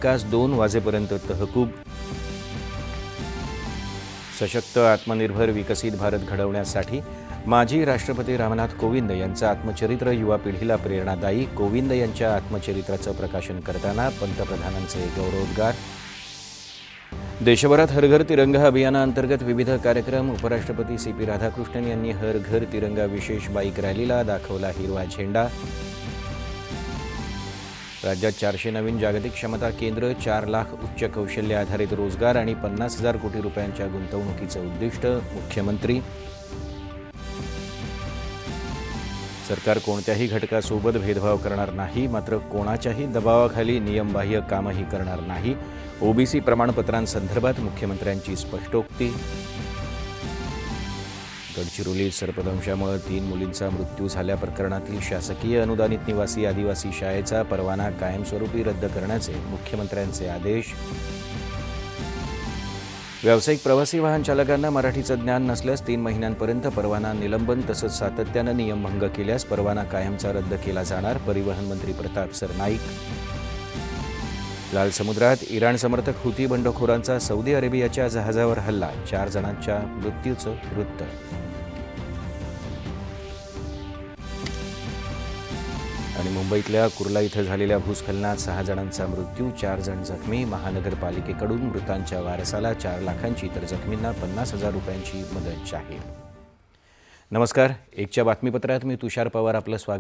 विकास 2 वाजेपर्यंत तहकूब. सशक्त, आत्मनिर्भर, विकसित भारत घडवण्यासाठी माजी राष्ट्रपती रामनाथ कोविंद यांचं आत्मचरित्र युवा पिढीला प्रेरणादायी. कोविंद यांच्या आत्मचरित्राचं प्रकाशन करताना पंतप्रधानांचे गौरवोद्गार. देशभरात हर घर तिरंगा अभियानाअंतर्गत विविध कार्यक्रम. उपराष्ट्रपती CP राधाकृष्णन यांनी हर घर तिरंगा विशेष बाईक रॅलीला दाखवला हिरवा झेंडा. राज्यात 400 नवीन जागतिक क्षमता केंद्र, 4 लाख उच्च कौशल्य आधारित रोजगार आणि 50,000 कोटी रुपयांच्या गुंतवणुकीचं उद्दिष्ट. मुख्यमंत्री. सरकार कोणत्याही घटकासोबत भेदभाव करणार नाही, मात्र कोणाच्याही दबावाखाली नियमबाह्य कामही करणार नाही. OBC प्रमाणपत्रांसंदर्भात मुख्यमंत्र्यांची स्पष्टोक्ती. गडचिरोलीत सर्पदंशामुळे 3 मुलींचा मृत्यू झाल्या प्रकरणातील शासकीय अनुदानित निवासी आदिवासी शाळेचा परवाना कायमस्वरूपी रद्द करण्याचे मुख्यमंत्र्यांचे आदेश. व्यावसायिक प्रवासी वाहन चालकांना मराठीचं ज्ञान नसल्यास 3 महिन्यांपर्यंत परवाना निलंबन, तसंच सातत्यानं नियमभंग केल्यास परवाना कायमचा रद्द केला जाणार. परिवहन मंत्री प्रताप सरनाईक. लाल समुद्रात इराण समर्थक हुती बंडखोरांचा सौदी अरेबियाच्या जहाजावर हल्ला, 4 जणांच्या मृत्यूचं वृत्त. आणि मुंबईतल्या कुर्ला इथं झालेल्या भूस्खलनात 6 जणांचा मृत्यू, 4 जण जखमी. महानगरपालिकेकडून मृतांच्या वारसाला 4 लाखांची तर जखमींना 50,000 रुपयांची मदत जाहीर. नमस्कार. एकच्या बातमीपत्रात मी तुषार पवार आपलं स्वागत